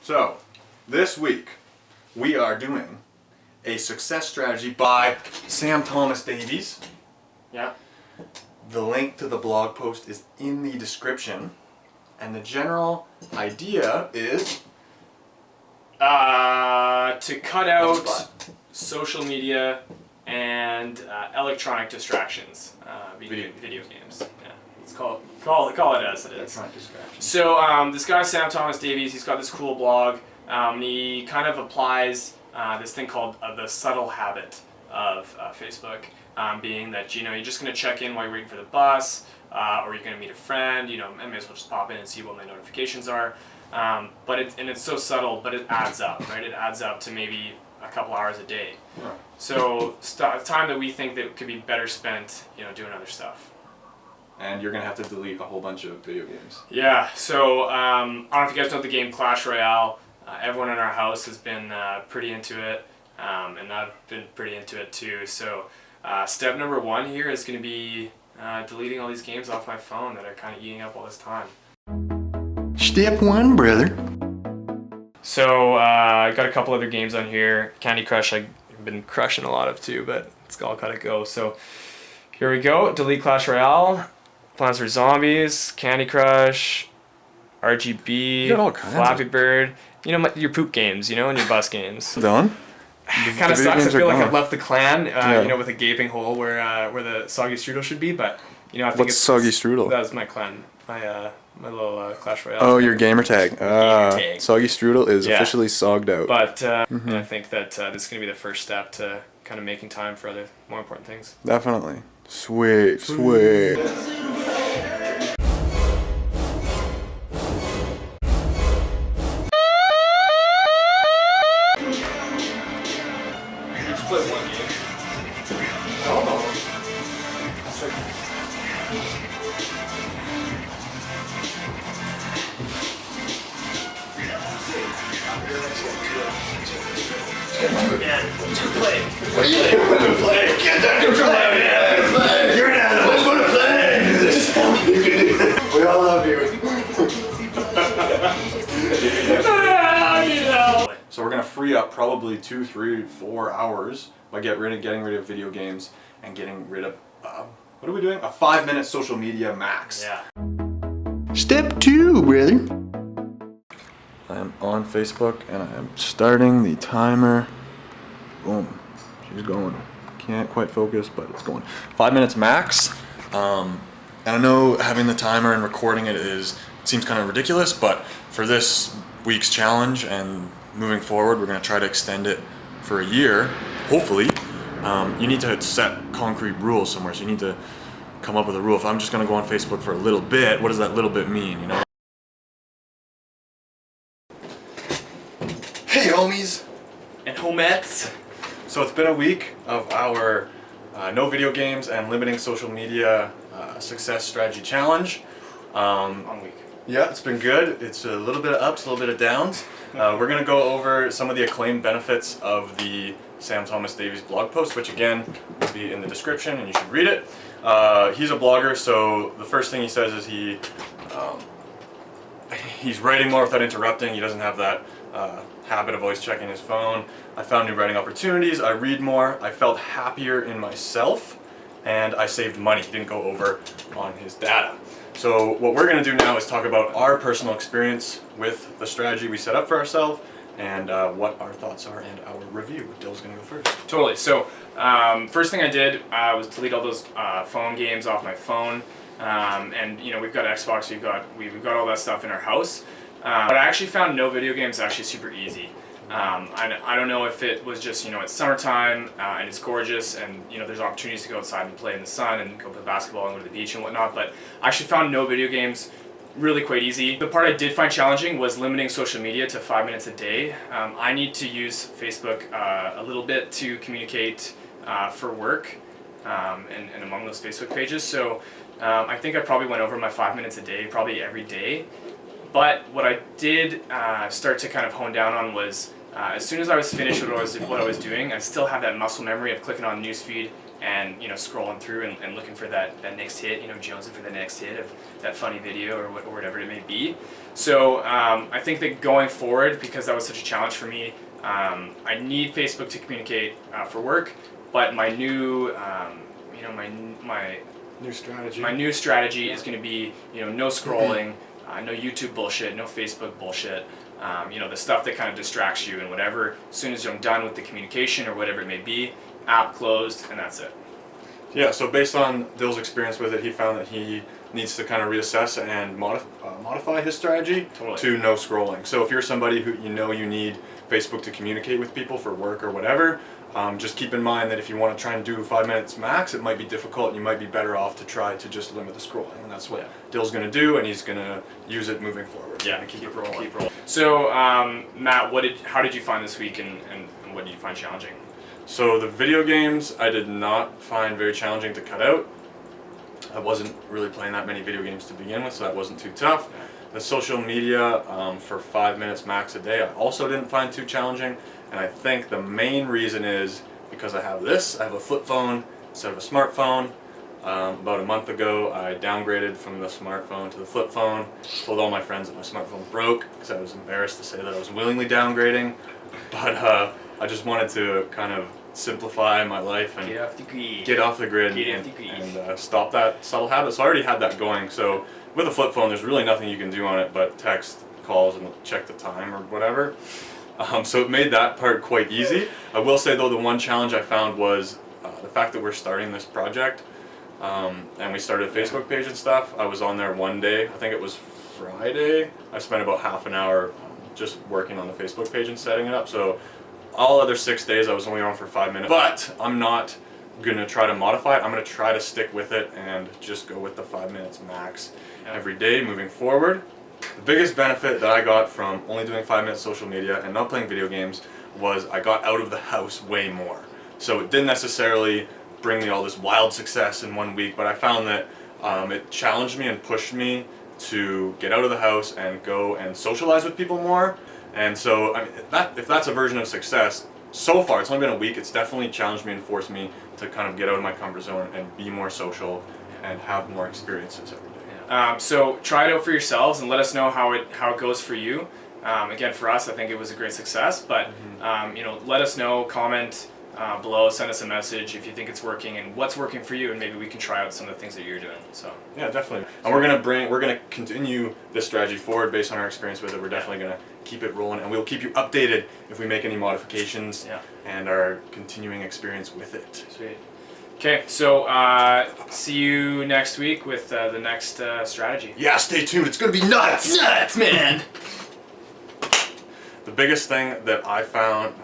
So, this week we are doing a success strategy by Sam Thomas Davies. Yeah. The link to the blog post is in the description, and the general idea is to cut out social media and electronic distractions, video games. Yeah, let's call it as it is. electronic distractions. So this guy Sam Thomas Davies, he's got this cool blog. He kind of applies this thing called the subtle habit of Facebook, being that you're just gonna check in while you're waiting for the bus, or you're gonna meet a friend. I may as well just pop in and see what my notifications are. But it's so subtle, but it adds up, right? It adds up to maybe a couple hours a day. Right. So time that we think that could be better spent, doing other stuff. And you're gonna have to delete a whole bunch of video games. Yeah. So I don't know if you guys know the game Clash Royale. Everyone in our house has been pretty into it, and I've been pretty into it too. So step number one here is going to be deleting all these games off my phone that are kind of eating up all this time. Step one, brother. So I got a couple other games on here. Candy Crush I've been crushing a lot of too, but it's all gotta go. So here we go. Delete Clash Royale, Plants vs Zombies, Candy Crush, RGB, Flappy Bird. Your poop games, and your bus games. Done? Kind of sucks. I feel like I've left the clan, with a gaping hole where the soggy strudel should be. But I think What's soggy strudel? That was my clan, my little Clash Royale. Oh, your gamer tag. Tag. Soggy strudel is officially sogged out. But I think that this is gonna be the first step to kind of making time for other more important things. Definitely. Sweet. Play one game. We all love you. So we're gonna free up probably 2, 3, 4 hours by getting rid of video games and getting rid of what are we doing? A 5-minute social media max. Yeah. Step 2, brother. I am on Facebook and I am starting the timer. Boom. She's going. Can't quite focus, but it's going. 5 minutes max. And I know having the timer and recording it seems kind of ridiculous, but for this week's challenge and moving forward, we're going to try to extend it for a year, hopefully. You need to set concrete rules somewhere, so you need to come up with a rule. If I'm just going to go on Facebook for a little bit, what does that little bit mean, Hey homies! And homettes. So it's been a week of our no video games and limiting social media success strategy challenge. Long week. Yeah, it's been good. It's a little bit of ups, a little bit of downs. We're going to go over some of the acclaimed benefits of the Sam Thomas Davies blog post, which again will be in the description and you should read it. He's a blogger, so the first thing he says is he's writing more without interrupting. He doesn't have that habit of always checking his phone. I found new writing opportunities. I read more. I felt happier in myself, and I saved money. He didn't go over on his data. So what we're going to do now is talk about our personal experience with the strategy we set up for ourselves and what our thoughts are and our review. Dill's going to go first. Totally. So first thing I did was delete all those phone games off my phone. And we've got Xbox, we've got all that stuff in our house. But I actually found no video games actually super easy. I don't know if it was just, it's summertime and it's gorgeous and, there's opportunities to go outside and play in the sun and go play basketball and go to the beach and whatnot, but I actually found no video games really quite easy. The part I did find challenging was limiting social media to 5 minutes a day. I need to use Facebook a little bit to communicate for work and among those Facebook pages, so I think I probably went over my 5 minutes a day, probably every day. But what I did start to kind of hone down on was as soon as I was finished with what I was doing, I still have that muscle memory of clicking on newsfeed and scrolling through and looking for that next hit, jonesing for the next hit of that funny video or whatever it may be. So I think that going forward, because that was such a challenge for me, I need Facebook to communicate for work, but my new my new strategy is going to be no scrolling, no YouTube bullshit, no Facebook bullshit. The stuff that kind of distracts you and whatever. As soon as I'm done with the communication or whatever it may be, app closed, and that's it. Yeah, so based on Dill's experience with it, he found that he needs to kind of reassess and modify his strategy to no scrolling. So if you're somebody who you need Facebook to communicate with people for work or whatever, just keep in mind that if you want to try and do 5 minutes max, it might be difficult, and you might be better off to try to just limit the scrolling. And that's what Dill's going to do, and he's going to use it moving forward. Yeah, keep it rolling. So, Matt, how did you find this week, and what did you find challenging? So the video games I did not find very challenging to cut out. I wasn't really playing that many video games to begin with, so that wasn't too tough. The social media for 5 minutes max a day I also didn't find too challenging, and I think the main reason is because I have a flip phone instead of a smartphone. About a month ago I downgraded from the smartphone to the flip phone. Told all my friends that my smartphone broke because I was embarrassed to say that I was willingly downgrading, but I just wanted to kind of simplify my life and get off the grid and stop that subtle habit. So I already had that going. So with a flip phone, there's really nothing you can do on it but text, calls, and check the time or whatever. So it made that part quite easy. I will say though, the one challenge I found was the fact that we're starting this project, and we started a Facebook page and stuff. I was on there one day, I think it was Friday. I spent about half an hour just working on the Facebook page and setting it up. So all other 6 days I was only on for 5 minutes, but I'm not gonna try to modify it. I'm gonna try to stick with it and just go with the 5 minutes max every day moving forward. The biggest benefit that I got from only doing 5 minutes social media and not playing video games was I got out of the house way more. So it didn't necessarily bring me all this wild success in 1 week, but I found that it challenged me and pushed me to get out of the house and go and socialize with people more. And so, I mean, if that's a version of success, so far, it's only been a week, it's definitely challenged me and forced me to kind of get out of my comfort zone and be more social and have more experiences every day. So try it out for yourselves and let us know how it goes for you. Again, for us, I think it was a great success, but let us know, comment below, send us a message if you think it's working and what's working for you, and maybe we can try out some of the things that you're doing. So yeah, definitely. And we're gonna continue this strategy forward based on our experience with it. We're definitely gonna keep it rolling, and we'll keep you updated if we make any modifications and our continuing experience with it. Sweet. Okay, so see you next week with the next strategy. Yeah, stay tuned. It's gonna be nuts. Nuts, man. The biggest thing that I found.